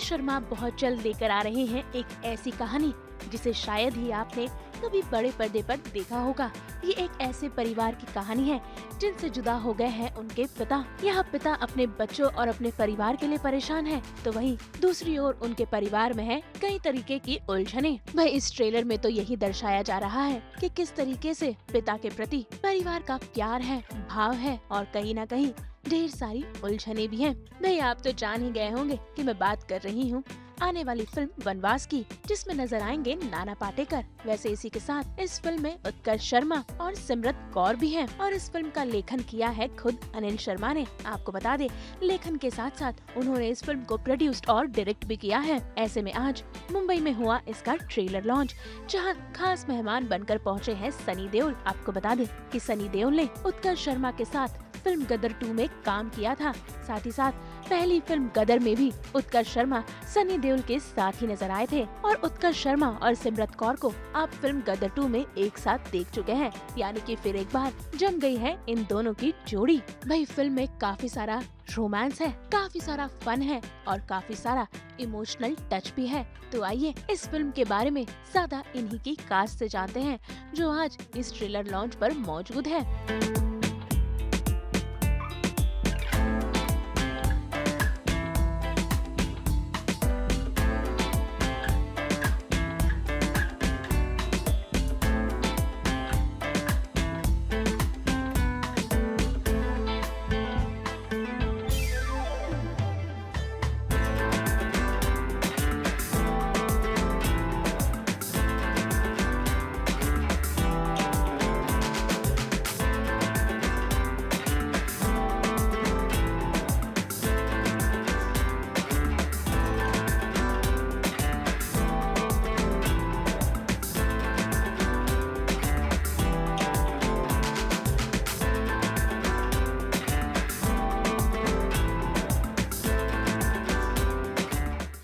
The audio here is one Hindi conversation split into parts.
शर्मा बहुत जल्द लेकर आ रहे हैं एक ऐसी कहानी जिसे शायद ही आपने कभी बड़े पर्दे पर देखा होगा। ये एक ऐसे परिवार की कहानी है जिनसे जुदा हो गए हैं उनके पिता। यह पिता अपने बच्चों और अपने परिवार के लिए परेशान है, तो वहीं दूसरी ओर उनके परिवार में है कई तरीके की उलझने। भाई इस ट्रेलर में तो यही दर्शाया जा रहा है कि किस तरीके से पिता के प्रति परिवार का प्यार है, भाव है और कहीं न कहीं ढेर सारी उलझने भी हैं। भाई आप तो जान ही गए होंगे कि मैं बात कर रही हूँ आने वाली फिल्म वनवास की, जिसमें नजर आएंगे नाना पाटेकर। वैसे इसी के साथ इस फिल्म में उत्कर्ष शर्मा और सिमरत कौर भी हैं और इस फिल्म का लेखन किया है खुद अनिल शर्मा ने। आपको बता दे, लेखन के साथ साथ उन्होंने इस फिल्म को प्रोड्यूस्ड और डायरेक्ट भी किया है। ऐसे में आज मुंबई में हुआ इसका ट्रेलर लॉन्च, जहाँ खास मेहमान बनकर पहुँचे हैं सनी देओल। आपको बता दे कि सनी देओल ने उत्कर्ष शर्मा के साथ फिल्म गदर 2 में काम किया था। साथ ही साथ पहली फिल्म गदर में भी उत्कर्ष शर्मा सनी देओल के साथ ही नजर आए थे और उत्कर्ष शर्मा और सिमरत कौर को आप फिल्म गदर 2 में एक साथ देख चुके हैं, यानी कि फिर एक बार जम गई है इन दोनों की जोड़ी। भाई फिल्म में काफी सारा रोमांस है, काफी सारा फन है और काफी सारा इमोशनल टच भी है। तो आइए इस फिल्म के बारे में ज्यादा इन्हीं की कास्ट से जानते हैं जो आज इस ट्रेलर लॉन्च पर मौजूद है।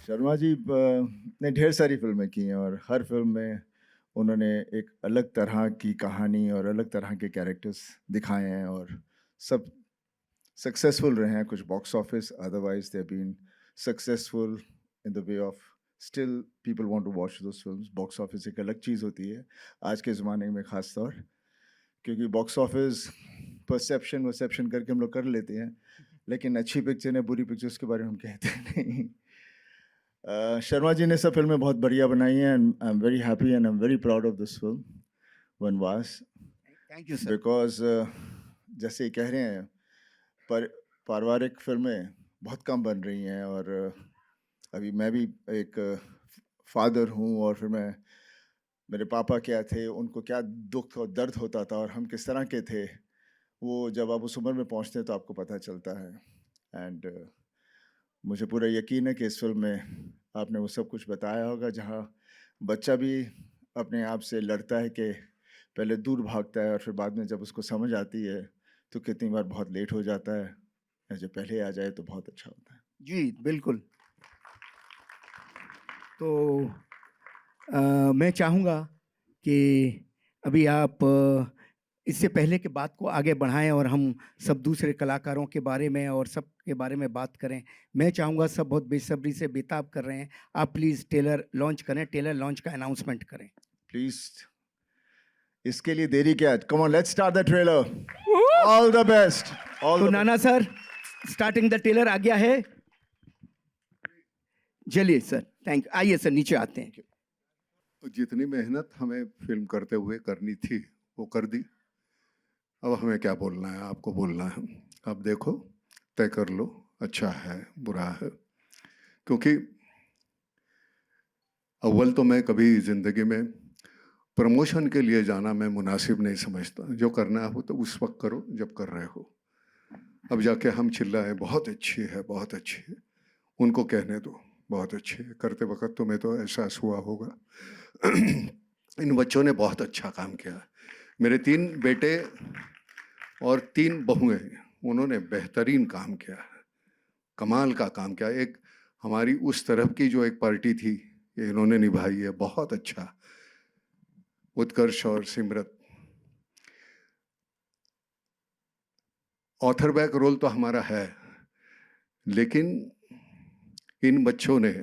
शर्मा जी ने ढेर सारी फिल्में की हैं और हर फिल्म में उन्होंने एक अलग तरह की कहानी और अलग तरह के कैरेक्टर्स दिखाए हैं और सब सक्सेसफुल रहे हैं। कुछ box office, otherwise they been successful in the way of still people want to watch those films. Box office एक अलग चीज़ होती है आज के ज़माने में, ख़ास तौर क्योंकि बॉक्स ऑफिस परसेप्शन वसेप्शन करके हम लोग कर लेते हैं, लेकिन अच्छी पिक्चर है बुरी पिक्चर्स के बारे में हम कहते नहीं। शर्मा जी ने सब फिल्में बहुत बढ़िया बनाई हैं and I am very happy and I am very proud of this film Vanvaas. Thank you sir. Because जैसे कह रहे हैं, पर पारिवारिक फिल्में बहुत कम बन रही हैं और अभी मैं भी एक फादर हूँ और फिर मेरे पापा क्या थे, उनको क्या दुख और दर्द होता था और हम किस तरह के थे, वो जब आप उस उम्र में पहुँचते हैं तो आपको पता चलता है। एंड मुझे पूरा यकीन है कि इस फिल्म में आपने वो सब कुछ बताया होगा, जहाँ बच्चा भी अपने आप से लड़ता है कि पहले दूर भागता है और फिर बाद में जब उसको समझ आती है तो कितनी बार बहुत लेट हो जाता है, या जब पहले आ जाए तो बहुत अच्छा होता है। जी बिल्कुल। तो मैं चाहूँगा कि अभी आप इससे पहले कि बात को आगे बढ़ाएं और हम सब दूसरे कलाकारों के बारे में और सब के बारे में बात करें, मैं चाहूँगा, सब बहुत बेसब्री से बेताब कर रहे हैं, आप प्लीज़ ट्रेलर लॉन्च करें, ट्रेलर लॉन्च का अनाउंसमेंट करें प्लीज, इसके लिए देरी क्या? Come on, let's start the trailer. All the best. तो नाना सर, स्टार्टिंग द ट्रेलर आ गया है। चलिए सर, थैंक यू। आइए सर, नीचे आते हैं। जितनी मेहनत हमें फिल्म करते हुए करनी थी वो कर दी। अब हमें क्या बोलना है, आपको बोलना है। अब देखो, तय कर लो, अच्छा है बुरा है। क्योंकि अव्वल तो मैं कभी ज़िंदगी में प्रमोशन के लिए जाना मैं मुनासिब नहीं समझता। जो करना हो तो उस वक्त करो जब कर रहे हो। अब जाके हम चिल्लाए बहुत अच्छी है, बहुत अच्छी है, उनको कहने दो बहुत अच्छी है। करते वक्त तुम्हें तो एहसास हुआ होगा इन बच्चों ने बहुत अच्छा काम किया। मेरे 3 बेटे और 3 बहुएं, उन्होंने बेहतरीन काम किया, कमाल का काम किया। एक हमारी उस तरफ की जो एक पार्टी थी, ये इन्होंने निभाई है बहुत अच्छा। उत्कर्ष और सिमरत, ऑथर बैक रोल तो हमारा है, लेकिन इन बच्चों ने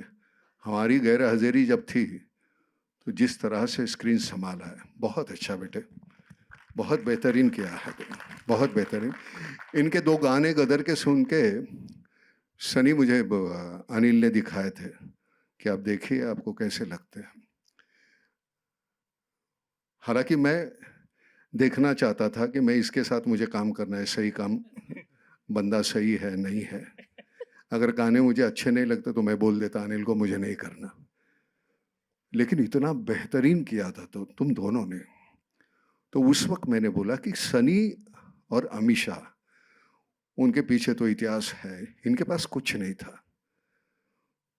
हमारी गैर हाजिरी जब थी तो जिस तरह से स्क्रीन संभाला है, बहुत अच्छा बेटे, बहुत बेहतरीन किया है, बहुत बेहतरीन। इनके 2 गाने गदर के सुन के सनी मुझे अनिल ने दिखाए थे कि आप देखिए आपको कैसे लगते हैं। हालांकि मैं देखना चाहता था कि मैं इसके साथ मुझे काम करना है, सही काम, बंदा सही है नहीं है। अगर गाने मुझे अच्छे नहीं लगते तो मैं बोल देता अनिल को मुझे नहीं करना, लेकिन इतना बेहतरीन किया था तो तुम दोनों ने। तो उस वक्त मैंने बोला कि सनी और अमीषा, उनके पीछे तो इतिहास है, इनके पास कुछ नहीं था,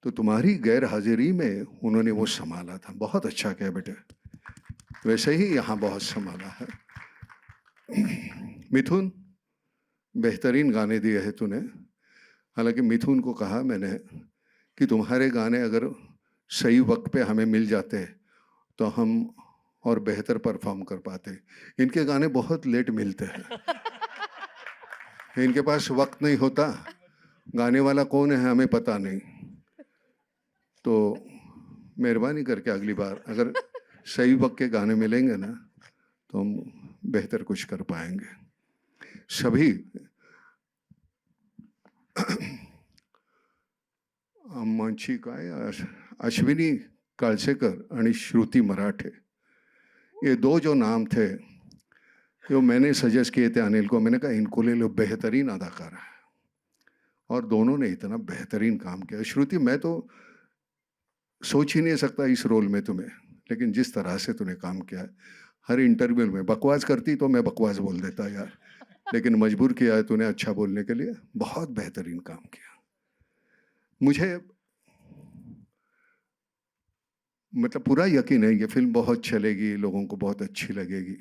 तो तुम्हारी गैर हाजिरी में उन्होंने वो संभाला था। बहुत अच्छा किया बेटे, वैसे ही यहाँ बहुत संभाला है। मिथुन, बेहतरीन गाने दिए हैं तूने। हालांकि मिथुन को कहा मैंने कि तुम्हारे गाने अगर सही वक्त पे हमें मिल जाते तो हम और बेहतर परफॉर्म कर पाते। इनके गाने बहुत लेट मिलते हैं, इनके पास वक्त नहीं होता, गाने वाला कौन है हमें पता नहीं। तो मेहरबानी करके अगली बार अगर सही वक्त के गाने मिलेंगे ना तो हम बेहतर कुछ कर पाएंगे। सभी मंची काय अश्विनी कालसेकर आणि श्रुति मराठे, ये 2 जो नाम थे जो मैंने सजेस्ट किए थे अनिल को, मैंने कहा इनको ले लो, बेहतरीन अदाकार है, और दोनों ने इतना बेहतरीन काम किया। श्रुति, मैं तो सोच ही नहीं सकता इस रोल में तुम्हें, लेकिन जिस तरह से तूने काम किया है, हर इंटरव्यू में बकवास करती तो मैं बकवास बोल देता यार, लेकिन मजबूर किया है तूने अच्छा बोलने के लिए, बहुत बेहतरीन काम किया। मुझे मतलब पूरा यकीन है ये फिल्म बहुत चलेगी, लोगों को बहुत अच्छी लगेगी।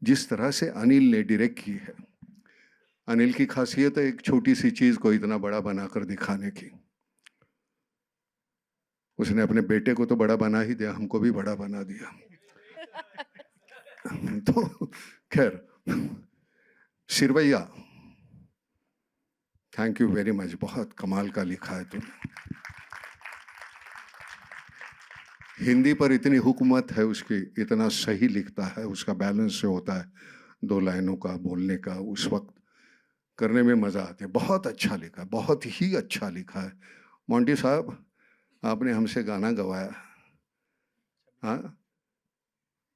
जिस तरह से अनिल ने डायरेक्ट की है, अनिल की खासियत है एक छोटी सी चीज को इतना बड़ा बनाकर दिखाने की। उसने अपने बेटे को तो बड़ा बना ही दिया, हमको भी बड़ा बना दिया। तो खैर, Sirvaiya, thank you very much, बहुत कमाल का लिखा है तुमने। हिंदी पर इतनी हुकूमत है उसकी, इतना सही लिखता है, उसका बैलेंस से होता है 2 लाइनों का बोलने का, उस वक्त करने में मज़ा आती है। बहुत अच्छा लिखा, बहुत ही अच्छा लिखा है। मोंटी साहब, आपने हमसे गाना गवाया, हाँ,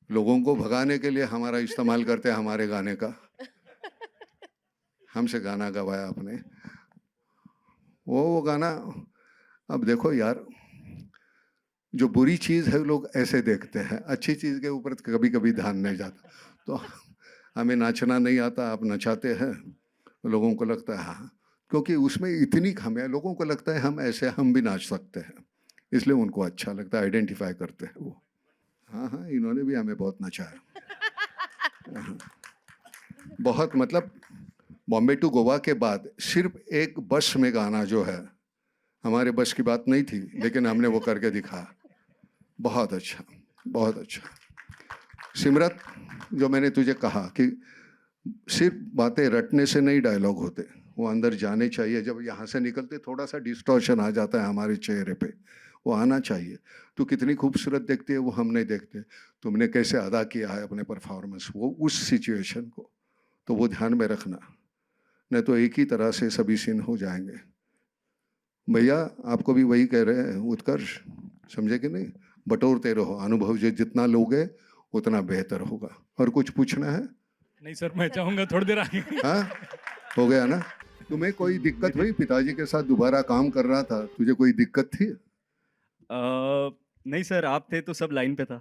लोगों को भगाने के लिए हमारा इस्तेमाल करते हैं हमारे गाने का, हमसे गाना गवाया आपने। वो गाना, अब देखो यार, जो बुरी चीज़ है लोग ऐसे देखते हैं, अच्छी चीज़ के ऊपर कभी कभी ध्यान नहीं जाता। तो हमें नाचना नहीं आता, आप नचाते हैं, लोगों को लगता है हाँ, क्योंकि उसमें इतनी खामियां, लोगों को लगता है हम ऐसे, हम भी नाच सकते हैं, इसलिए उनको अच्छा लगता है, आइडेंटिफाई करते हैं वो। हाँ हाँ, इन्होंने भी हमें बहुत नचाया। हाँ, बहुत, मतलब बॉम्बे टू गोवा के बाद सिर्फ एक बस में गाना जो है, हमारे बस की बात नहीं थी, लेकिन हमने वो करके दिखाया। बहुत अच्छा, बहुत अच्छा। सिमरत, जो मैंने तुझे कहा कि सिर्फ बातें रटने से नहीं डायलॉग होते, वो अंदर जाने चाहिए। जब यहाँ से निकलते थोड़ा सा डिस्टॉर्शन आ जाता है हमारे चेहरे पे, वो आना चाहिए। तू कितनी खूबसूरत देखती है वो हम नहीं देखते, तुमने कैसे अदा किया है अपने परफॉर्मेंस, वो उस सिचुएशन को, तो वो ध्यान में रखना, नहीं तो एक ही तरह से सभी सीन हो जाएंगे। भैया आपको भी वही कह रहे हैं उत्कर्ष, समझे कि नहीं? बटोरते रहो, अनुभव जितना लोगे उतना बेहतर होगा। और कुछ पूछना है? नहीं सर, मैं चाहूंगा थोड़ी देर आगे। हाँ, हो गया ना? तुम्हें कोई दिक्कत हुई? पिताजी के साथ दोबारा काम कर रहा था, तुझे कोई दिक्कत थी? नहीं सर, आप थे तो सब लाइन पे था।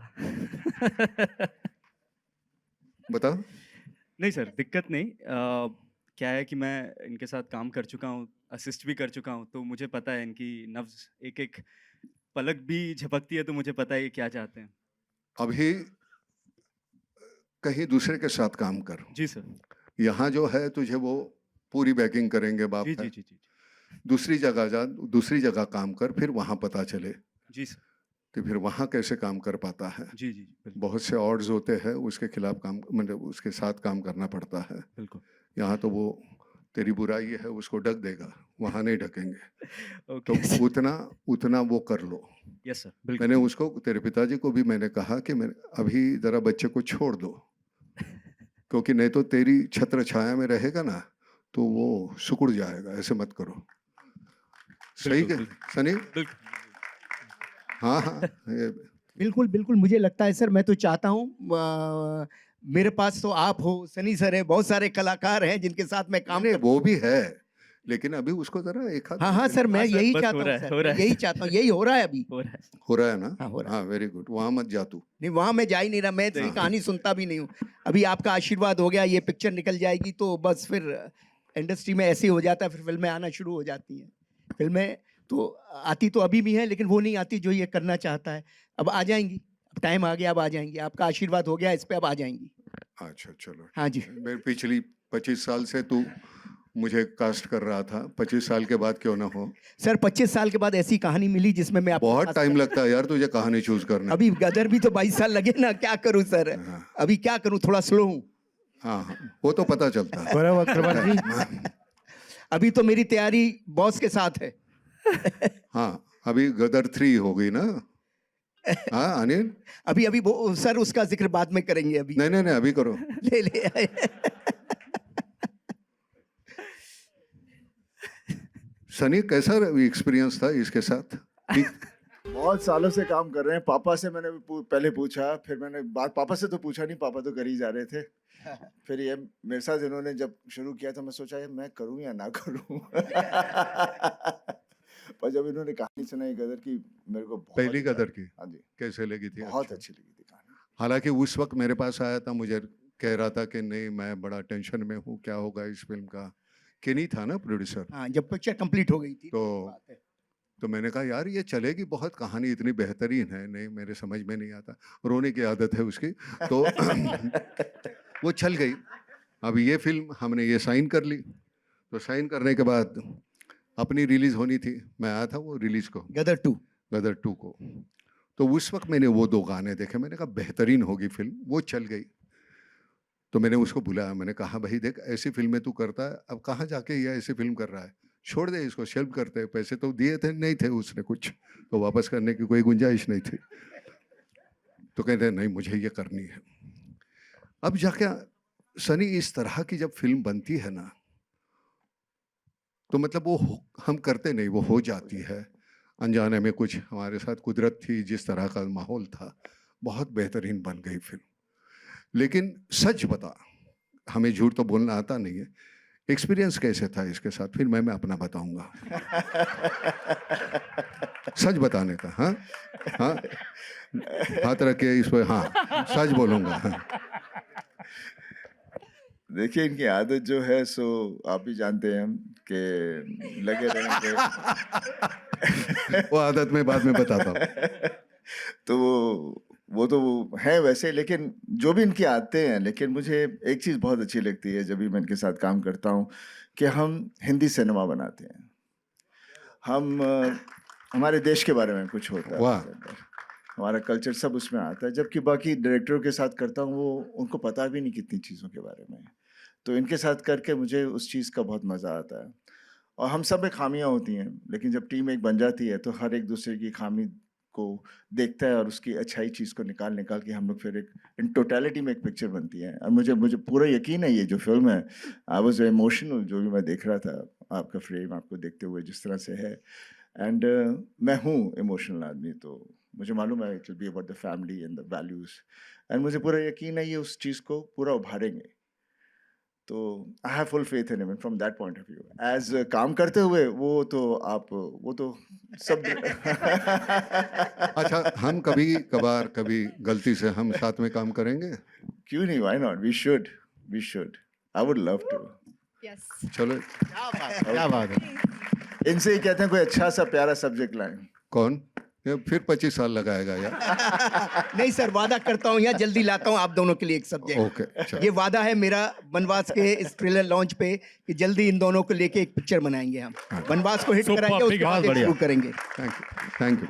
बताओ। नहीं सर, दिक्कत नहीं। क्या है कि मैं इनके साथ काम कर चुका हूँ, असिस्ट भी कर चुका हूँ, तो मुझे पता है इनकी नब्ज, एक एक पलक भी झपकती है तो मुझे पता है ये क्या चाहते हैं। अभी कहीं दूसरे के साथ काम कर। जी सर। यहाँ जो है तुझे वो पूरी बैकिंग करेंगे, बाप जी है। जी जी जी दूसरी जगह जा, दूसरी जगह काम कर, फिर वहाँ पता चले जी सर। कि फिर वहाँ कैसे काम कर पाता है। जी जी बिल्कुल बहुत से ऑड्स होते हैं, उसके खिलाफ काम, मतलब उसके साथ काम करना पड़ता है। बिल्कुल। यहाँ तो वो तेरी बुराई है उसको ढक देगा, वहाँ नहीं ढकेंगे। तो ओके। उतना वो कर लो। यस सर, बिल्कुल। मैंने उसको, तेरे पिताजी को भी मैंने कहा कि मैं अभी ज़रा बच्चे को छोड़ दो, क्योंकि नहीं तो तेरी छत्र छाया में रहेगा ना तो वो सिकुड़ जाएगा, ऐसे मत करो। सही बिल्कुल, है बिल्कुल। सनी? बिल्कुल। हाँ, हाँ, ये बिल्कुल, बिल्कुल, मुझे लगता है सर, मैं तो चाहता हूँ मेरे पास तो आप हो, सनी सर हैं, बहुत सारे कलाकार हैं जिनके साथ मैं काम नहीं, कर। वो भी है, लेकिन अभी उसको ज़रा एक हाथ हाँ, हाँ सर, मैं हाँ सर, यही बस चाहता हो हूँ रहा है, सर, हो मैं रहा है यही सर। चाहता हूँ, यही हो रहा है अभी। हो रहा है। हो रहा है ना? हाँ, हो रहा है। हाँ, वेरी गुड, वहाँ मत जा तू। नहीं, वहाँ मैं जा ही नहीं रहा, मैं तेरी हाँ। कहानी सुनता भी नहीं हूँ। अभी आपका आशीर्वाद हो गया, ये पिक्चर निकल जाएगी तो बस फिर इंडस्ट्री में ऐसे ही हो जाता है, फिर फ़िल्में आना शुरू हो जाती हैं। फ़िल्में तो आती तो अभी भी हैं, लेकिन वो नहीं आती जो ये करना चाहता है। अब आ जाएँगी, अब टाइम आ गया, अब आ जाएँगी। आपका आशीर्वाद हो गया इस पे, अब आ जाएँगी। अच्छा, चलो। हाँ जी। मैं पिछली 25 साल से तू मुझे कास्ट कर रहा था, 25 साल के बाद क्यों ना हो? सर 25 साल के बाद ऐसी कहानी मिली जिसमें मैं आपको बहुत कास्ट टाइम कर। लगता है यार तुझे कहानी चूज करने। अभी गदर भी तो 22 साल लगे ना, क्या करूँ सर? हाँ, अभी क्या करूँ, थोड़ा स्लो हूँ। हाँ, हाँ, वो तो पता चलता है। गौरव अग्रवाल जी, अभी तो मेरी तैयारी बॉस के साथ है। हाँ, अभी गदर 3 हो गई ना? हाँ, अनिल? अभी अभी वो सर, उसका जिक्र बाद में करेंगे अभी। नहीं, नहीं, नहीं, अभी करो। ले ले आए। सनी, कैसा एक्सपीरियंस था इसके साथ? ठीक? बहुत सालों से काम कर रहे हैं। पापा से मैंने भी पहले पूछा, फिर मैंने बात पापा से तो पूछा नहीं, पापा तो कर ही जा रहे थे। फिर ये मेरे साथ इन्होंने जब शुरू किया तो मैं सोचा ये मैं करूं या ना करूं। पर जब इन्होंने कहानी सुनाई गदर की, मेरे को बहुत पहली अच्छा- गदर की हाँ जी, कैसे लगी थी? बहुत अच्छा। अच्छी लगी थी कहानी। हालांकि उस वक्त मेरे पास आया था, मुझे कह रहा था कि नहीं मैं बड़ा टेंशन में हूँ, क्या होगा इस फिल्म का। केनी था ना प्रोड्यूसर? हाँ, जब पिक्चर कंप्लीट हो गई थी तो- बात है। तो मैंने कहा यार ये चलेगी बहुत, कहानी इतनी बेहतरीन है। नहीं, मेरे समझ में नहीं आता, रोने की आदत है उसकी। तो वो चल गई। अब ये फिल्म हमने ये साइन कर ली, तो साइन करने के बाद अपनी रिलीज होनी थी, मैं आया था वो रिलीज को, गदर 2। गदर 2 को। तो उस वक्त मैंने वो 2 गाने देखे, मैंने कहा बेहतरीन होगी फिल्म, वो चल गई। तो मैंने उसको बुलाया, मैंने कहा भाई देख ऐसी फिल्में तू करता है, अब कहाँ जाके ये ऐसी फिल्म कर रहा है, छोड़ दे इसको, शेल्फ करते हैं। पैसे तो दिए थे, नहीं थे उसने कुछ, तो वापस करने की कोई गुंजाइश नहीं थी। तो कहते नहीं मुझे ये करनी है। अब जाके सनी इस तरह की जब फिल्म बनती है ना, तो मतलब वो हम करते नहीं, वो हो जाती है अनजाने में। कुछ हमारे साथ कुदरत थी, जिस तरह का माहौल था, बहुत बेहतरीन बन गई फिल्म। लेकिन सच बता, हमें झूठ तो बोलना आता नहीं है, एक्सपीरियंस कैसे था इसके साथ? फिर मैं अपना बताऊंगा। सच बताने का। हाँ, हाँ, हाथ रखे इस पर, हाँ सच बोलूंगा। हाँ। देखिए इनकी आदत जो है सो आप भी जानते हैं कि लगे रहेंगे। वो आदत मैं बाद में बताता हूँ। तो वो तो है वैसे, लेकिन जो भी इनकी आदतें हैं, लेकिन मुझे एक चीज़ बहुत अच्छी लगती है जब भी मैं इनके साथ काम करता हूँ, कि हम हिंदी सिनेमा बनाते हैं। हम हमारे देश के बारे में कुछ होता है वाह। उसके अंदर, हमारा कल्चर सब उसमें आता है। जबकि बाकी डायरेक्टरों के साथ करता हूँ, वो उनको पता भी नहीं कितनी चीज़ों के बारे में। तो इनके साथ करके मुझे उस चीज़ का बहुत मज़ा आता है। और हम सब में खामियां होती हैं, लेकिन जब टीम एक बन जाती है तो हर एक दूसरे की खामी को देखता है और उसकी अच्छाई चीज़ को निकाल के हम लोग फिर एक इन टोटलिटी में एक पिक्चर बनती है। और मुझे पूरा यकीन है ये जो फिल्म है, आई वाज इमोशनल जो भी मैं देख रहा था। आपका फ्रेम आपको देखते हुए जिस तरह से है, एंड मैं हूँ इमोशनल आदमी, तो मुझे मालूम है it will be about the family and the values, and मुझे पूरा यकीन है ये उस चीज़ को पूरा उभारेंगे। तो I have full faith in him from that point of view. As काम करते हुए वो तो सब अच्छा, हम कभी गलती से हम साथ में काम करेंगे? क्यों नहीं, why not, we should I would love to. Yes चलो। क्या बात है। इनसे ही कहते हैं कोई अच्छा सा प्यारा सब्जेक्ट लाएं। कौन? ये फिर 25 साल लगाएगा यार। नहीं सर, वादा करता हूँ, यहाँ जल्दी लाता हूँ आप दोनों के लिए एक सब्जेक्ट। ओके, चलो। ये वादा है मेरा बनवास के इस ट्रेलर लॉन्च पे कि जल्दी इन दोनों को लेके एक पिक्चर बनाएंगे हम। बनवास को हिट Super, कराएंगे, उसके big बाद हाथ एक बढ़िया। शुरू करेंगे। Thank you.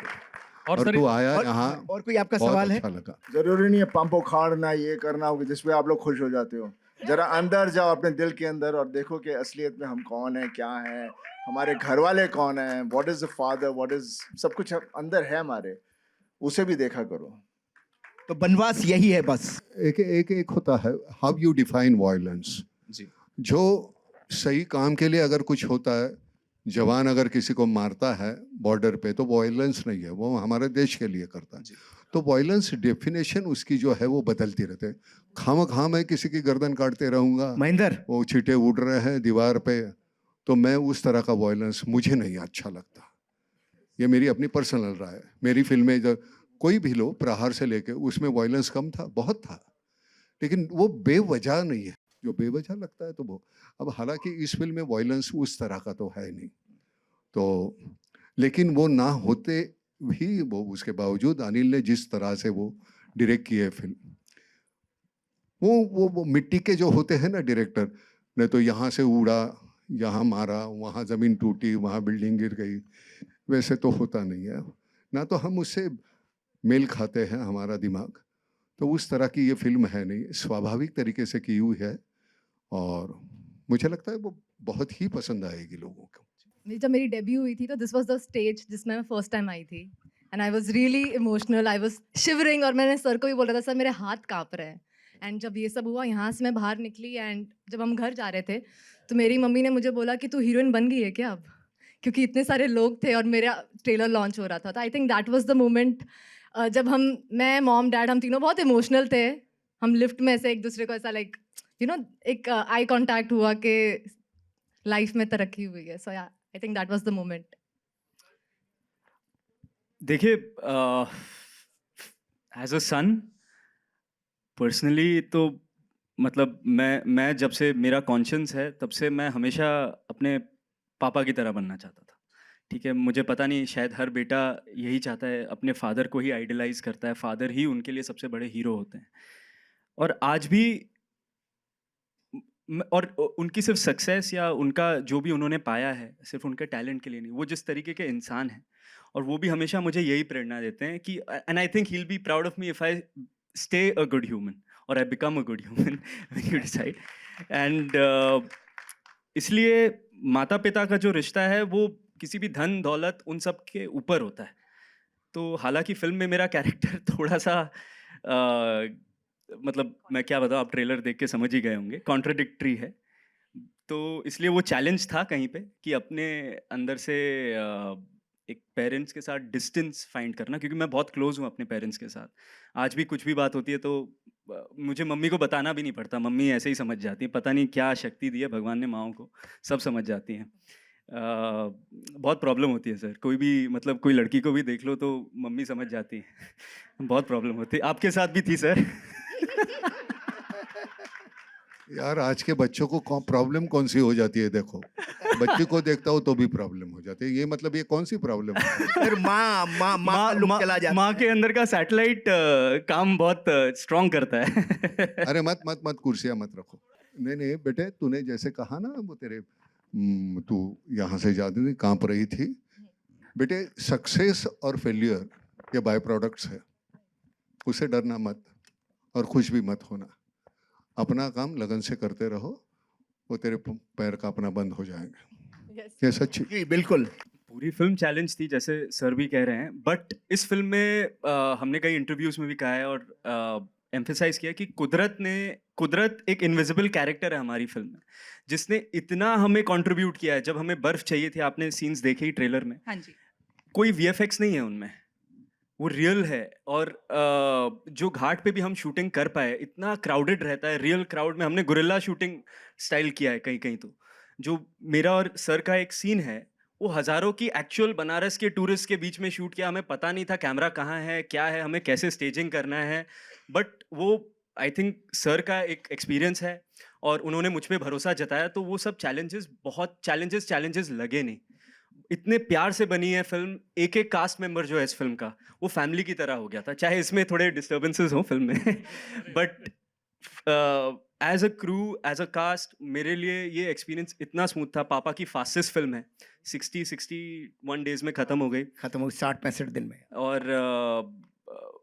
और और सर तू आया और, यहाँ, और कोई आपका बहुत सवाल है? अच्छा लगा। जरूरी नहीं है पंप उखाड़ना, ये करना होगा जिसपे आप लोग खुश हो जाते हो। जरा अंदर जाओ अपने दिल के अंदर और देखो कि असलियत में हम कौन है, क्या है, हमारे घर वाले कौन है, what is the father, what is, सब कुछ अंदर है हमारे, उसे भी देखा करो। तो बनवास यही है बस। एक होता है हाउ यू डिफाइन वायलेंस। जी जो सही काम के लिए अगर कुछ होता है, जवान अगर किसी को मारता है बॉर्डर पे, तो वायलेंस नहीं है, वो हमारे देश के लिए करता है। जी तो वायलेंस डेफिनेशन उसकी जो है वो बदलती रहते हैं। खाम मैं किसी की गर्दन काटते रहूंगा, महेंद्र, वो छींटे उड़ रहे हैं दीवार पे, तो मैं उस तरह का वायलेंस मुझे नहीं अच्छा लगता। ये मेरी अपनी पर्सनल राय है। मेरी फिल्में जो कोई भी लो, प्रहार से लेके, उसमें वायलेंस कम था, बहुत था, लेकिन वो बेवजह नहीं है। जो बेवजह लगता है तो वो, अब हालांकि इस फिल्म में वायलेंस उस तरह का तो है नहीं, तो लेकिन वो ना होते भी, वो उसके बावजूद अनिल ने जिस तरह से वो डायरेक्ट की है फिल्म, वो मिट्टी के जो होते हैं ना डायरेक्टर ने, तो यहाँ से उड़ा, यहाँ मारा, वहाँ ज़मीन टूटी, वहाँ बिल्डिंग गिर गई, वैसे तो होता नहीं है ना, तो हम उससे मेल खाते हैं हमारा दिमाग। तो उस तरह की ये फिल्म है नहीं, स्वाभाविक तरीके से की हुई है, और मुझे लगता है वो बहुत ही पसंद आएगी लोगों को। जब मेरी डेब्यू हुई थी तो दिस वाज द स्टेज जिसमें मैं फर्स्ट टाइम आई थी, and I was really emotional, I was shivering, और मैंने सर को भी बोला था सर मेरे हाथ कांप रहे हैं। एंड जब ये सब हुआ, यहाँ से मैं बाहर निकली, एंड जब हम घर जा रहे थे तो मेरी मम्मी ने मुझे बोला कि तू हीरोइन बन गई है क्या अब, क्योंकि इतने सारे लोग थे और मेरा ट्रेलर लॉन्च हो रहा था। तो आई think that was the moment जब मैं मॉम डैड हम तीनों बहुत इमोशनल थे। हम लिफ्ट में ऐसे एक दूसरे को ऐसा लाइक एक आई कांटेक्ट हुआ कि लाइफ में तरक्की हुई है। So I think that was the moment. देखिए, एज अ सन पर्सनली तो मतलब मैं जब से मेरा कॉन्शियंस है तब से मैं हमेशा अपने पापा की तरह बनना चाहता था। ठीक है, मुझे पता नहीं, शायद हर बेटा यही चाहता है, अपने फादर को ही आइडलाइज करता है, फादर ही उनके लिए सबसे बड़े हीरो होते हैं। और आज भी और उनकी सिर्फ सक्सेस या उनका जो भी उन्होंने पाया है सिर्फ उनके टैलेंट के लिए नहीं, वो जिस तरीके के इंसान हैं, और वो भी हमेशा मुझे यही प्रेरणा देते हैं कि and I think he will be proud of me if I stay a good human और I become a good human when you decide. And इसलिए माता पिता का जो रिश्ता है वो किसी भी धन दौलत उन सब के ऊपर होता है। तो हालांकि फिल्म में मेरा कैरेक्टर थोड़ा सा मतलब मैं क्या बताऊँ, आप ट्रेलर देख के समझ ही गए होंगे, कॉन्ट्रडिक्टरी है। तो इसलिए वो चैलेंज था कहीं पे कि अपने अंदर से एक पेरेंट्स के साथ डिस्टेंस फाइंड करना, क्योंकि मैं बहुत क्लोज हूँ अपने पेरेंट्स के साथ। आज भी कुछ भी बात होती है तो मुझे मम्मी को बताना भी नहीं पड़ता, मम्मी ऐसे ही समझ जाती है, पता नहीं क्या शक्ति दी है भगवान ने माँओं को, सब समझ जाती हैं। बहुत प्रॉब्लम होती है सर, कोई भी मतलब कोई लड़की को भी देख लो तो मम्मी समझ जाती है बहुत प्रॉब्लम होती है, आपके साथ भी थी सर। यार आज के बच्चों को प्रॉब्लम कौन सी हो जाती है, देखो बच्चे को देखता हो तो भी प्रॉब्लम हो जाती है, ये मतलब ये कौन सी प्रॉब्लम है? फिर माँ का लुक चला जाता माँ के अंदर का सैटेलाइट काम बहुत स्ट्रांग करता है। अरे मत मत मत कुर्सियाँ मत रखो। नहीं नहीं बेटे, तूने जैसे कहा ना, वो तेरे तू यहाँ से जाती थी, कांप रही थी। बेटे सक्सेस और फेलियर ये बाय प्रोडक्ट्स है, उसे डरना मत और खुश भी मत होना। अपना काम लगन से करते रहो, वो तेरे पैर कांपना बंद हो जाएंगे। ये सच्ची। जी बिल्कुल। पूरी फिल्म चैलेंज थी जैसे सर भी कह रहे हैं, बट इस फिल्म में हमने कई इंटरव्यूज में भी कहा है और एम्फेसाइज किया कि कुदरत एक इनविजिबल कैरेक्टर है हमारी फिल्म में, जिसने इतना हमें कंट्रीब्यूट किया है। जब हमें बर्फ चाहिए थी, आपने सीन्स देखे ही ट्रेलर में, हाँ जी। कोई वीएफएक्स नहीं है उनमें, वो रियल है। और जो घाट पे भी हम शूटिंग कर पाए, इतना क्राउडेड रहता है, रियल क्राउड में हमने गुरिल्ला शूटिंग स्टाइल किया है कहीं कहीं। तो जो मेरा और सर का एक सीन है, वो हज़ारों की एक्चुअल बनारस के टूरिस्ट के बीच में शूट किया। हमें पता नहीं था कैमरा कहाँ है, क्या है, हमें कैसे स्टेजिंग करना है, बट वो आई थिंक सर का एक एक्सपीरियंस है और उन्होंने मुझ पे भरोसा जताया। तो वो सब चैलेंजेस, बहुत चैलेंजेस लगे नहीं। इतने प्यार से बनी है फिल्म, एक एक कास्ट मेंबर जो है इस फिल्म का वो फैमिली की तरह हो गया था, चाहे इसमें थोड़े डिस्टर्बेंसेस हों फिल्म में but as a crew, as a cast, मेरे लिए ये एक्सपीरियंस इतना स्मूथ था। पापा की फास्टेस्ट फिल्म है, 61 डेज में ख़त्म हो गई। खत्म हो 60-65 दिन में। और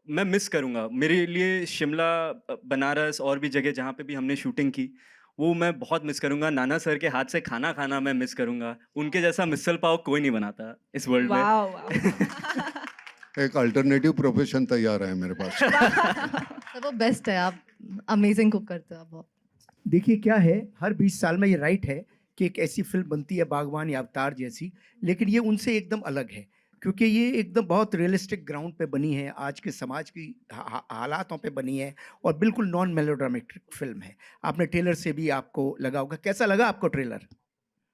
मैं मिस करूँगा। मेरे लिए शिमला, बनारस और भी जगह जहाँ पे भी हमने शूटिंग की, वो मैं बहुत मिस करूँगा। नाना सर के हाथ से खाना खाना मैं मिस करूँगा। उनके जैसा मिसल पाव कोई नहीं बनाता इस वर्ल्ड में। वाह वाह एक अल्टरनेटिव प्रोफेशन तैयार है मेरे पास। सर वो बेस्ट है, आप अमेजिंग कुक करते हो आप बहुत। देखिए क्या है, हर 20 साल में ये राइट है कि एक ऐसी फिल्म बनती है बागवान या अवतार जैसी, लेकिन ये उनसे एकदम अलग है क्योंकि ये एकदम बहुत रियलिस्टिक ग्राउंड पे बनी है, आज के समाज की हालातों पे बनी है और बिल्कुल नॉन मेलोड्रामेटिक फिल्म है। आपने ट्रेलर से भी आपको लगा होगा, कैसा लगा आपको ट्रेलर?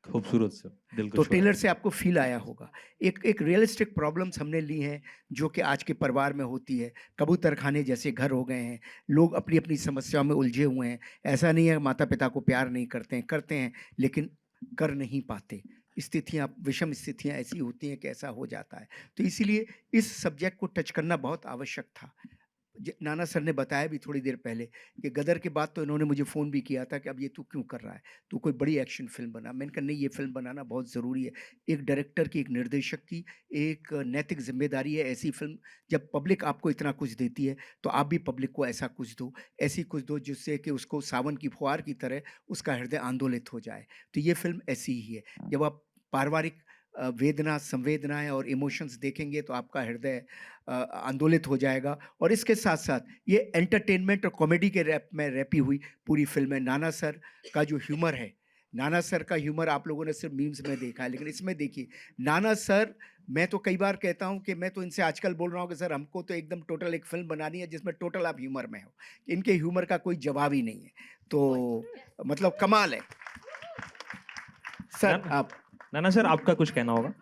खूबसूरत सर, दिल को तो छुआ। ट्रेलर से आपको फील आया होगा। एक रियलिस्टिक प्रॉब्लम्स हमने ली हैं जो कि आज के परिवार में होती है। कबूतर खाने जैसे घर हो गए हैं, लोग अपनी अपनी समस्याओं में उलझे हुए हैं। ऐसा नहीं है माता पिता को प्यार नहीं करते हैं लेकिन कर नहीं पाते। स्थितियाँ, विषम स्थितियाँ ऐसी होती हैं कि ऐसा हो जाता है। तो इसीलिए इस सब्जेक्ट को टच करना बहुत आवश्यक था। नाना सर ने बताया भी थोड़ी देर पहले कि गदर के बाद तो इन्होंने मुझे फ़ोन भी किया था कि अब ये तू क्यों कर रहा है, तू कोई बड़ी एक्शन फिल्म बना। मैंने कहा नहीं, ये फिल्म बनाना बहुत ज़रूरी है। एक डायरेक्टर की, एक निर्देशक की एक नैतिक जिम्मेदारी है। ऐसी फिल्म जब पब्लिक आपको इतना कुछ देती है तो आप भी पब्लिक को ऐसा कुछ दो, ऐसी कुछ दो जिससे कि उसको सावन की फुहार की तरह उसका हृदय आंदोलित हो जाए। तो ये फिल्म ऐसी ही है। जब आप पारिवारिक वेदना, संवेदनाएं और इमोशंस देखेंगे तो आपका हृदय आंदोलित हो जाएगा। और इसके साथ साथ ये एंटरटेनमेंट और कॉमेडी के रैप में रैपी हुई पूरी फिल्म है। नाना सर का जो ह्यूमर है, नाना सर का ह्यूमर आप लोगों ने सिर्फ मीम्स में देखा है, लेकिन इसमें देखिए नाना सर, मैं तो कई बार कहता हूं कि मैं तो इनसे आजकल बोल रहा हूं कि सर हमको तो एकदम टोटल एक फिल्म बनानी है जिसमें टोटल आप ह्यूमर में हो। इनके ह्यूमर का कोई जवाब ही नहीं है। तो मतलब कमाल है सर। आप नाना सर, आपका कुछ कहना होगा?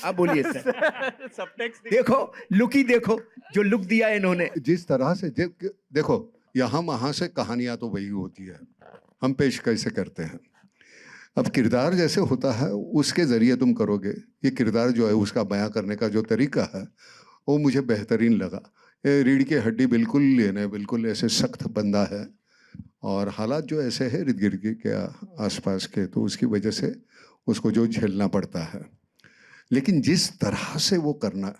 आप बोलिए सर। सबटेक्स्ट देखो लुक ही देखो, जो लुक दिया है इन्होंने। जिस तरह से देखो, यहाँ वहाँ से कहानियाँ तो वही होती है, हम पेश कैसे करते हैं। अब किरदार जैसे होता है उसके ज़रिए तुम करोगे। ये किरदार जो है उसका बयां करने का जो तरीका है वो मुझे बेहतरीन लगा। ये रीढ़ की हड्डी बिल्कुल लेने, बिल्कुल ऐसे सख्त बंदा है और हालात जो ऐसे है इर्द गिर्द के आसपास के, तो उसकी वजह से उसको जो झेलना पड़ता है। लेकिन जिस तरह से वो करना,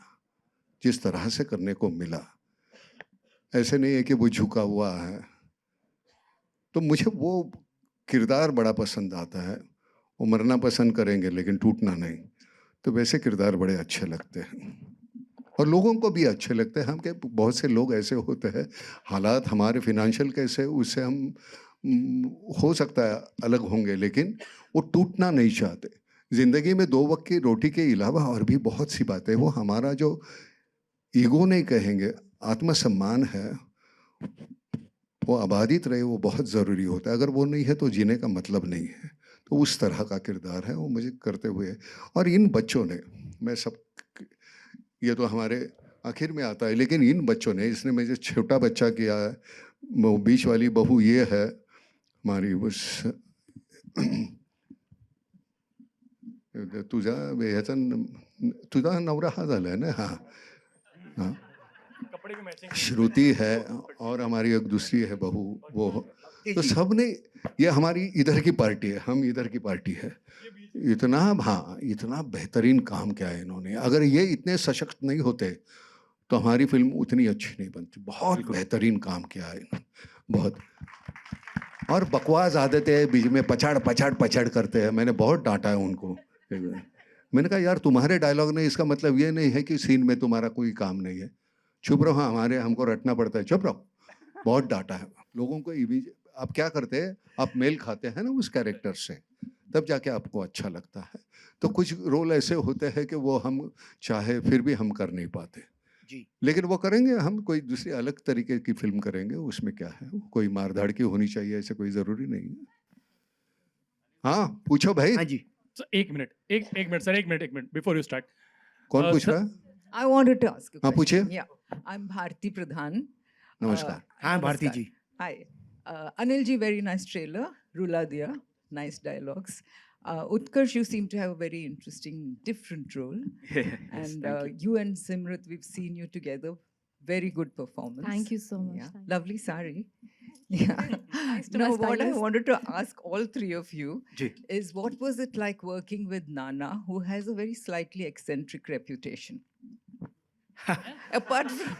जिस तरह से करने को मिला, ऐसे नहीं है कि वो झुका हुआ है। तो मुझे वो किरदार बड़ा पसंद आता है। वो मरना पसंद करेंगे लेकिन टूटना नहीं। तो वैसे किरदार बड़े अच्छे लगते हैं और लोगों को भी अच्छे लगते हैं। हम के बहुत से लोग ऐसे होते हैं, हालात हमारे फिनेंशियल कैसे, उससे हम हो सकता है अलग होंगे, लेकिन वो टूटना नहीं चाहते। ज़िंदगी में 2 वक्त की रोटी के अलावा और भी बहुत सी बातें, वो हमारा जो ईगो नहीं कहेंगे, आत्मसम्मान है, वो आबादित रहे, वो बहुत ज़रूरी होता है। अगर वो नहीं है तो जीने का मतलब नहीं है। तो उस तरह का किरदार है वो मुझे करते हुए। और इन बच्चों ने, मैं सब, ये तो हमारे आखिर में आता है, लेकिन इन बच्चों ने, इसने मुझे छोटा बच्चा किया है, वो बीच वाली बहू ये है हमारी उस तुझा ह्याचा तुझा नवरा हा झालाय ना। हाँ हाँ, श्रुति है और हमारी एक दूसरी है बहू, वो। तो सब ने, ये हमारी इधर की पार्टी है, हम इधर की पार्टी है। इतना, हाँ, इतना बेहतरीन काम किया है इन्होंने। अगर ये इतने सशक्त नहीं होते तो हमारी फिल्म उतनी अच्छी नहीं बनती। बहुत बेहतरीन काम किया है इन्होंने, बहुत। और बकवास आदतें बीच में पछाड़ करते हैं। मैंने बहुत डांटा है उनको। मैंने कहा यार तुम्हारे डायलॉग नहीं, इसका मतलब ये नहीं है कि सीन में तुम्हारा कोई काम नहीं है। चुप रहो, हमारे हमको रटना पड़ता है, चुप रहो। बहुत डांटा है लोगों को। आप क्या करते हैं, आप मेल खाते हैं ना उस कैरेक्टर से, तब जाके आपको अच्छा लगता है। तो कुछ रोल ऐसे होते हैं कि वो हम चाहे फिर भी हम कर नहीं पाते जी, लेकिन वो करेंगे। हम कोई दूसरी अलग तरीके की फिल्म करेंगे, उसमें क्या है, कोई मारधाड़ की होनी चाहिए ऐसे कोई ज़रूरी नहीं है। हाँ पूछो भाई। हाँ जी। So, एक मिनट सर, एक मिनट बिफोर यू स्टार्ट। कौन पूछ रहा है? I wanted to ask a हाँ, पूछिए। question. Yeah, I'm Bharti Pradhan. नमस्कार। हाँ Bharti Namaskar. Ji. Hi. Anil ji, very nice trailer. Rula Diya, nice dialogues. Utkarsh, you seem to have a very interesting, different role. Yes, And thank you and Simrat, we've seen you together. Very good performance. Thank you so much. Yeah. Thank you. Lovely sari. Yeah. Thanks to Now, my what I stylist. wanted to ask all three of you जी। is what was it like working with Nana, who has a very slightly eccentric reputation? Apart from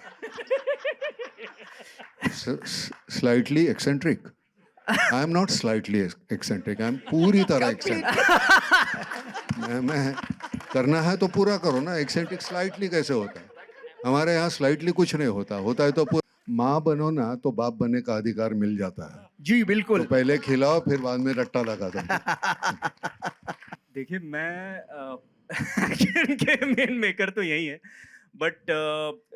slightly eccentric. I am not slightly eccentric, I am पूरी तरह एक्सेंट्रिक. मैं करना है तो पूरा करो ना. एक्सेंट्रिक स्लाइटली कैसे होता है? हमारे यहाँ स्लाइटली कुछ नहीं होता. होता है तो पूरा. माँ बनो ना तो बाप बनने का अधिकार मिल जाता है. जी तो बिल्कुल. पहले खिलाओ फिर बाद में रट्टा लगा दो. देखिए मैं एक्शन के मेन मेकर तो यही है, बट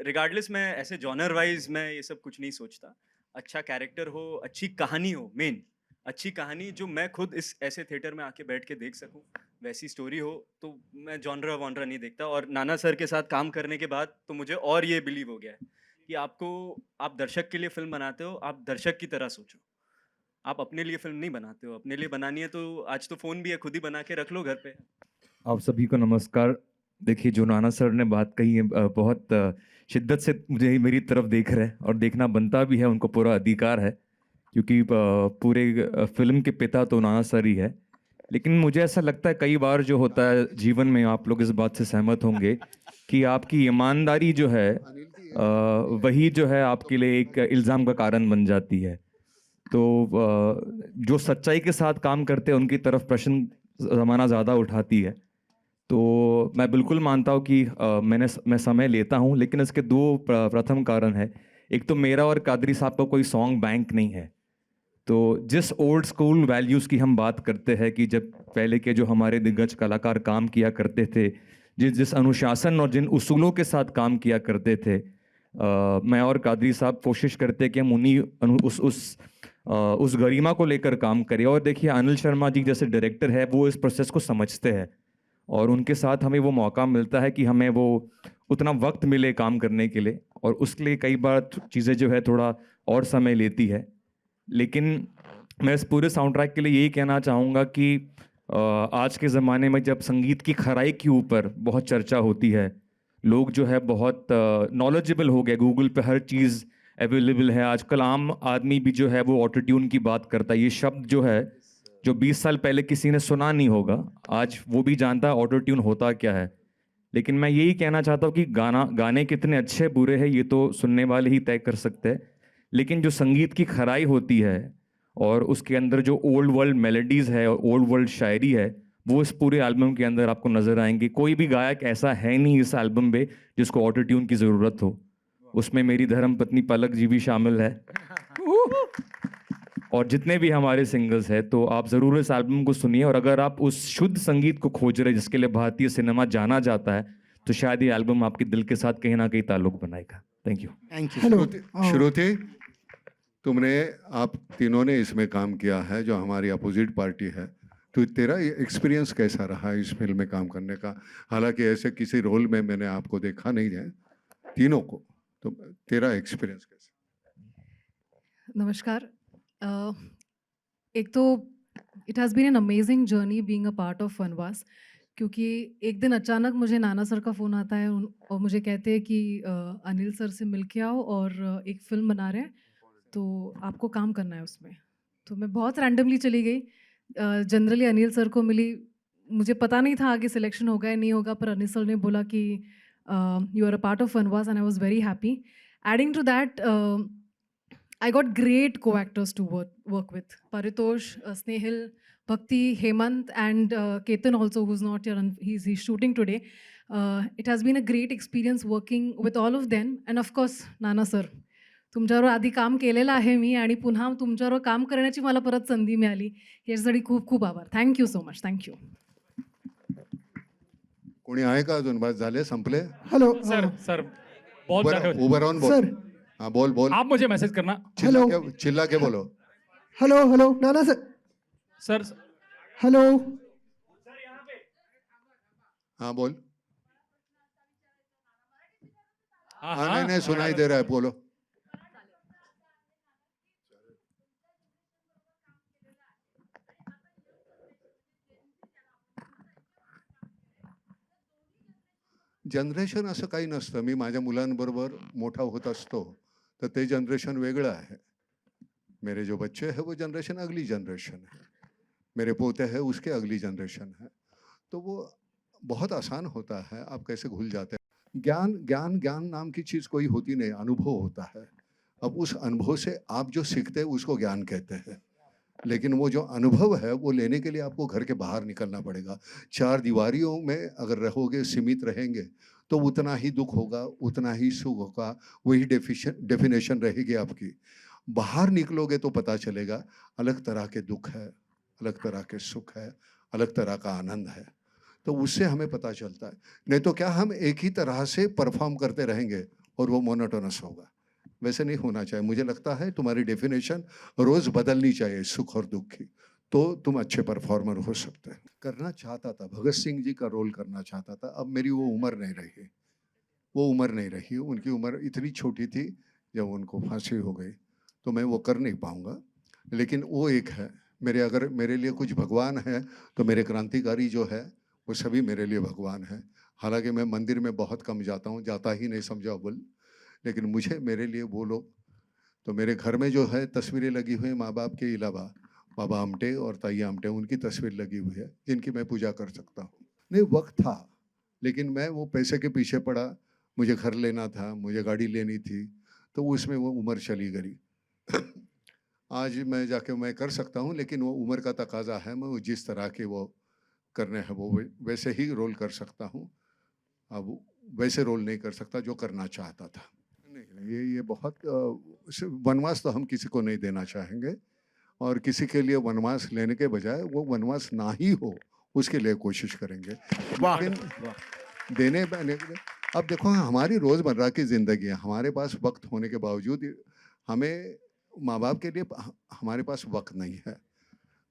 रिगार्डलेस मैं ऐसे जॉनर वाइज मैं ये सब कुछ नहीं सोचता. अच्छा कैरेक्टर हो, अच्छी कहानी हो, मेन अच्छी कहानी जो मैं खुद इस ऐसे थिएटर में आके बैठ के देख सकूं, वैसी स्टोरी हो, तो मैं जॉनरा वॉनरा नहीं देखता. और नाना सर के साथ काम करने के बाद तो मुझे और ये बिलीव हो गया है कि आप दर्शक के लिए फिल्म बनाते हो, आप दर्शक की तरह सोचो. आप अपने लिए फिल्म नहीं बनाते हो. अपने लिए बनानी है तो आज तो फ़ोन भी है, खुद ही बना के रख लो घर पे. आप सभी को नमस्कार. देखिए जो नाना सर ने बात कही है बहुत शिद्दत से मुझे मेरी तरफ देख रहे हैं और देखना बनता भी है, उनको पूरा अधिकार है क्योंकि पूरे फिल्म के पिता तो नाना सर ही है. लेकिन मुझे ऐसा लगता है कई बार जो होता है जीवन में, आप लोग इस बात से सहमत होंगे कि आपकी ईमानदारी जो है वही जो है आपके लिए एक इल्ज़ाम का कारण बन जाती है. तो जो सच्चाई के साथ काम करते हैं उनकी तरफ प्रश्न ज़माना ज़्यादा उठाती है. तो मैं बिल्कुल मानता हूँ कि मैं समय लेता हूँ, लेकिन इसके दो प्रथम कारण है. एक तो मेरा और कादरी साहब का कोई सॉन्ग बैंक नहीं है. तो जिस ओल्ड स्कूल वैल्यूज़ की हम बात करते हैं कि जब पहले के जो हमारे दिग्गज कलाकार काम किया करते थे, जिस अनुशासन और जिन उसूलों के साथ काम किया करते थे, मैं और कादरी साहब कोशिश करते हैं कि हम उस गरिमा को लेकर काम करें. और देखिए अनिल शर्मा जी जैसे डायरेक्टर है, वो इस प्रोसेस को समझते हैं और उनके साथ हमें वो मौका मिलता है कि हमें वो उतना वक्त मिले काम करने के लिए, और उसके लिए कई बार चीज़ें जो है थोड़ा और समय लेती है. लेकिन मैं इस पूरे साउंड ट्रैक के लिए यही कहना चाहूँगा कि आज के ज़माने में जब संगीत की खराई के ऊपर बहुत चर्चा होती है, लोग जो है बहुत नॉलेजेबल हो गए, गूगल पे हर चीज़ अवेलेबल है. आजकल आम आदमी भी जो है वो ऑटो ट्यून की बात करता है. ये शब्द जो है जो 20 साल पहले किसी ने सुना नहीं होगा, आज वो भी जानता है ऑटो ट्यून होता क्या है. लेकिन मैं यही कहना चाहता हूँ कि गाने कितने अच्छे बुरे हैं ये तो सुनने वाले ही तय कर सकते हैं. लेकिन जो संगीत की खराई होती है और उसके अंदर जो ओल्ड वर्ल्ड मेलोडीज़ है और ओल्ड वर्ल्ड शायरी है, वो इस पूरे एल्बम के अंदर आपको नज़र आएंगे. कोई भी गायक ऐसा है नहीं इस एल्बम में जिसको ऑटो ट्यून की ज़रूरत हो. उसमें मेरी धर्मपत्नी पलक जी भी शामिल है और जितने भी हमारे सिंगर्स हैं. तो आप ज़रूर इस एल्बम को सुनिए, और अगर आप उस शुद्ध संगीत को खोज रहे जिसके लिए भारतीय सिनेमा जाना जाता है, तो शायद ये एल्बम आपके दिल के साथ कहीं ना कहीं ताल्लुक बनाएगा. Thank you. Thank you. Shruti, आप तीनों ने इसमें काम किया है जो हमारी अपोजिट पार्टी है. तो तेरा एक्सपीरियंस कैसा रहा इस फिल्म में काम करने का? हालांकि ऐसे किसी रोल में मैंने आपको देखा नहीं है तीनों को, तो तेरा एक्सपीरियंस कैसा? नमस्कार. एक तो it has been an amazing journey being a part of Vanvaas, क्योंकि एक दिन अचानक मुझे नाना सर का फ़ोन आता है और मुझे कहते हैं कि अनिल सर से मिल के आओ और एक फ़िल्म बना रहे हैं, तो आपको काम करना है उसमें. तो मैं बहुत रैंडमली चली गई. जनरली अनिल सर को मिली. मुझे पता नहीं था आगे सिलेक्शन होगा या नहीं होगा, पर अनिल सर ने बोला कि you are a part of Vanvaas and I was very happy. Adding to that, I got great co-actors to work with. Paritosh, Snehil, Bhakti, Hemant, and Ketan also, who's not here, and he's shooting today. It has been a great experience working with all of them, and of course, Nana sir. तुमच्यावर आधी काम केलेलं आहे मी आणि पुन्हा तुमच्यावर काम करण्याची मला परत संधी मिळाली. याच्यासाठी खूप खूप आभार. Thank you so much. थँक्यू. कोणी आहे का अजून? बस झाले, संपले? हेलो सर बहुत सारे हो- उभं राहून बोल. सर. हाँ बोल. आप मुझे मैसेज करना. चिल्ला के बोलो. हेलो नाना सर. Sir hello. हाँ बोल. हाँ हाँ नहीं सुनाई दे रहा है, बोलो. जनरेशन असं काही नसतं. मी माझ्या मुलांबरोबर मोठा होत असतो तर ते जनरेशन वेगळं आहे. मेरे जो बच्चे हैं वो जनरेशन अगली जनरेशन है. मेरे पोते हैं उसके अगली जनरेशन है. तो वो बहुत आसान होता है. आप कैसे घुल जाते हैं. ज्ञान नाम की चीज़ कोई होती नहीं, अनुभव होता है. अब उस अनुभव से आप जो सीखते हैं उसको ज्ञान कहते हैं, लेकिन वो जो अनुभव है वो लेने के लिए आपको घर के बाहर निकलना पड़ेगा। चार दीवारियों में अगर रहोगे, सीमित रहेंगे, तो उतना ही दुख होगा, उतना ही सुख होगा, वही डेफिनेशन रहेगी आपकी। बाहर निकलोगे तो पता चलेगा अलग तरह के दुख है, अलग तरह के सुख है, अलग तरह का आनंद है। तो उससे हमें पता चलता है। नहीं तो क्या हम एक ही तरह से परफॉर्म करते रहेंगे और वो मोनोटोनस होगा। वैसे नहीं होना चाहिए। मुझे लगता है तुम्हारी डेफिनेशन रोज बदलनी चाहिए सुख और दुख की, तो तुम अच्छे परफॉर्मर हो सकते हैं। करना चाहता था, भगत सिंह जी का रोल करना चाहता था। अब मेरी वो उम्र नहीं रही, वो उम्र नहीं रही। उनकी उम्र इतनी छोटी थी जब उनको फांसी हो गई, तो मैं वो कर नहीं पाऊंगा। लेकिन वो एक है मेरे, अगर मेरे लिए कुछ भगवान है तो मेरे क्रांतिकारी जो है वो सभी मेरे लिए भगवान है। हालांकि मैं मंदिर में बहुत कम जाता हूँ, जाता ही नहीं समझा बोल, लेकिन मुझे मेरे लिए वो लोग, तो मेरे घर में जो है तस्वीरें लगी हुई हैं माँ बाप के अलावा, बाबा आमटे और ताई आमटे, उनकी तस्वीर लगी हुई है जिनकी मैं पूजा कर सकता हूँ। नहीं, वक्त था, लेकिन मैं वो पैसे के पीछे पड़ा। मुझे घर लेना था, मुझे गाड़ी लेनी थी, तो उसमें वो उम्र चली गई। आज मैं जाके मैं कर सकता हूँ, लेकिन वो उम्र का तकाजा है। मैं जिस तरह के वो करने हैं वो वैसे ही रोल कर सकता हूँ। अब वैसे रोल नहीं कर सकता जो करना चाहता था। नहीं, ये बहुत वनवास तो हम किसी को नहीं देना चाहेंगे, और किसी के लिए वनवास लेने के बजाय वो वनवास ना ही हो उसके लिए कोशिश करेंगे। लेकिन देने अब देखो, हमारी रोज़मर्रा की ज़िंदगी है, हमारे पास वक्त होने के बावजूद हमें माँ बाप के लिए हमारे पास वक्त नहीं है।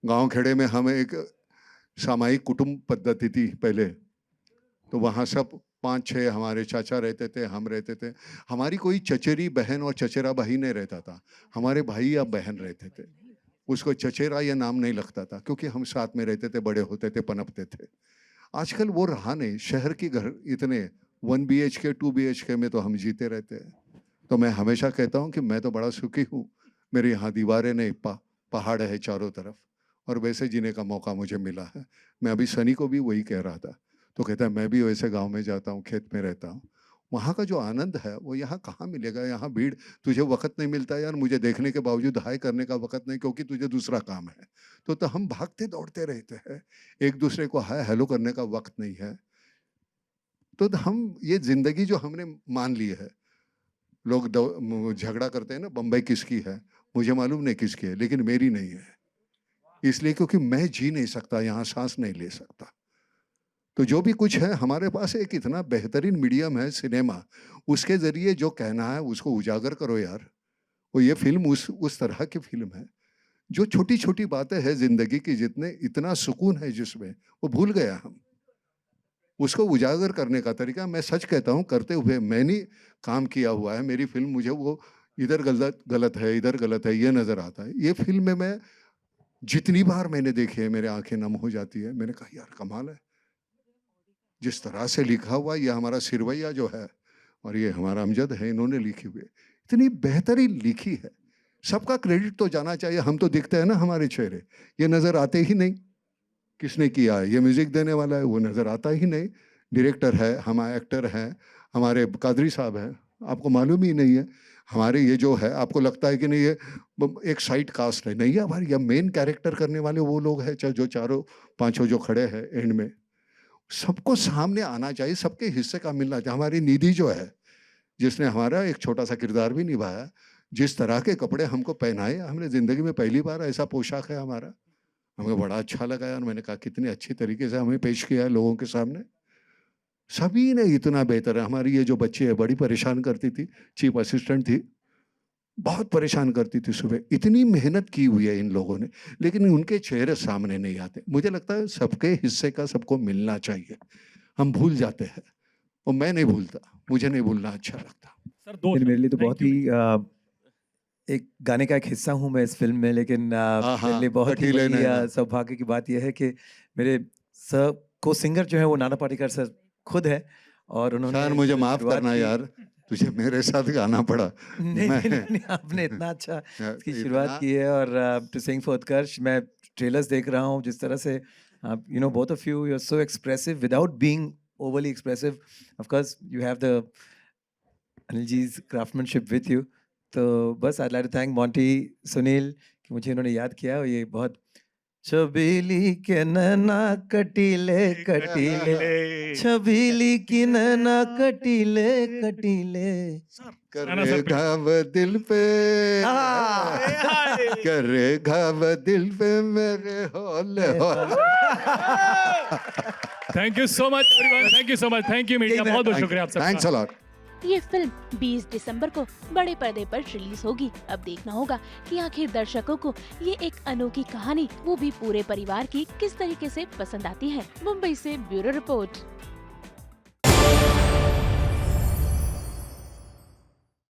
गांव खेड़े में हमें एक सामायिक कुटुंब पद्धति थी पहले, तो वहाँ सब 5-6 हमारे चाचा रहते थे, हम रहते थे। हमारी कोई चचेरी बहन और चचेरा भाई नहीं रहता था, हमारे भाई या बहन रहते थे। उसको चचेरा या नाम नहीं लगता था, क्योंकि हम साथ में रहते थे, बड़े होते थे, पनपते थे। आजकल वो रहा नहीं। शहर की घर इतने 1 BHK 2 BHK में तो हम जीते रहते हैं। तो मैं हमेशा कहता हूँ कि मैं तो बड़ा सुखी हूँ। मेरे यहाँ दीवारें नहीं, पहाड़ है चारों तरफ, और वैसे जीने का मौका मुझे मिला है। मैं अभी सनी को भी वही कह रहा था, तो कहता है मैं भी वैसे गांव में जाता हूँ, खेत में रहता हूँ। वहाँ का जो आनंद है वो यहाँ कहाँ मिलेगा। यहाँ भीड़, तुझे वक्त नहीं मिलता यार, मुझे देखने के बावजूद हाय करने का वक्त नहीं, क्योंकि तुझे दूसरा काम है। तो हम भागते दौड़ते रहते हैं, एक दूसरे को हाय हेलो करने का वक्त नहीं है। तो हम ये जिंदगी जो हमने मान ली है, लोग झगड़ा करते हैं ना, बम्बई किसकी है, मुझे मालूम नहीं किसकी है, लेकिन मेरी नहीं है। इसलिए क्योंकि मैं जी नहीं सकता यहाँ, सांस नहीं ले सकता। तो जो भी कुछ है हमारे पास, एक इतना बेहतरीन मीडियम है सिनेमा, उसके जरिए जो कहना है उसको उजागर करो यार। वो ये फिल्म उस तरह की फिल्म है जो छोटी छोटी बातें हैं जिंदगी की, जितने इतना सुकून है जिसमें, वो भूल गया हम। उसको उजागर करने का तरीका, मैं सच कहता हूँ, करते हुए मैंने काम किया हुआ है। मेरी फिल्म मुझे वो इधर गलत है, इधर गलत है, ये नजर आता है। ये फिल्म में मैं जितनी बार मैंने देखी है मेरे आंखें नम हो जाती है। मैंने कहा यार कमाल है, जिस तरह से लिखा हुआ। ये हमारा सिरवैया जो है और ये हमारा अमजद है, इन्होंने लिखी हुई इतनी बेहतरीन लिखी है। सबका क्रेडिट तो जाना चाहिए। हम तो दिखते हैं ना हमारे चेहरे, ये नज़र आते ही नहीं किसने किया है। ये म्यूजिक देने वाला है वो नज़र आता ही नहीं, डायरेक्टर है, हमारे एक्टर हैं, हमारे कादरी साहब हैं, आपको मालूम ही नहीं है। हमारे ये जो है, आपको लगता है कि नहीं ये एक साइड कास्ट है, नहीं है हमारी। ये मेन कैरेक्टर करने वाले वो लोग हैं जो चारों पांचों जो खड़े हैं एंड में। सबको सामने आना चाहिए, सबके हिस्से का मिलना चाहिए। हमारी निधि जो है, जिसने हमारा एक छोटा सा किरदार भी निभाया, जिस तरह के कपड़े हमको पहनाए, हमने ज़िंदगी में पहली बार ऐसा पोशाक है हमारा, हमें बड़ा अच्छा लगा यार। मैंने कहा कितने अच्छी तरीके से हमें पेश किया है लोगों के सामने। सभी ने इतना बेहतर है। हमारी ये जो बच्ची है बड़ी परेशान करती थी, चीफ असिस्टेंट थी, बहुत परेशान करती थी सुबह। इतनी मेहनत की हुई है इन लोगों ने, लेकिन उनके चेहरे सामने नहीं आते। मुझे लगता है सबके हिस्से का सबको मिलना चाहिए। हम भूल जाते हैं और मैं नहीं भूलता, मुझे नहीं भूलना अच्छा लगता। सर दो मेरे लिए तो Thank बहुत you. ही एक गाने का एक हिस्सा हूँ मैं इस फिल्म में, लेकिन मेरे लिए बहुत ही कटीले बड़ी नैना। सौभाग्य की बात यह है कि मेरे को सिंगर जो है वो नाना पाटेकर सर खुद है, और उन्होंने शान मुझे जो माफ शुरुआत करना की- यार, तुझे मेरे साथ गाना पड़ा। नहीं, मैं- नहीं, नहीं, आपने इतना अच्छा इसकी इतना- शुरुआत की है। और टू सिंग फॉर उत्कर्ष, मैं ट्रेलर्स देख रहा हूँ, जिस तरह से you know both of you are so expressive without being overly expressive. Of course you have the Anil ji's craftsmanship with you. तो बस I like to thank Monty, Sunil कि मुझे इन्होंने याद किया। और ये बहुत छबीली के नैना कटीले कटीले, छबीली की नैना कटीले कटीले, करे घाव दिल पे, करे घाव दिल पे मेरे हौले हौले। Thank you so much everyone, thank you so much, thank you media, बहुत बहुत शुक्रिया आप सबका। Thanks a lot. ये फिल्म 20 दिसंबर को बड़े पर्दे पर रिलीज होगी। अब देखना होगा कि आखिर दर्शकों को ये एक अनोखी कहानी, वो भी पूरे परिवार की, किस तरीके से पसंद आती है। मुंबई से ब्यूरो रिपोर्ट।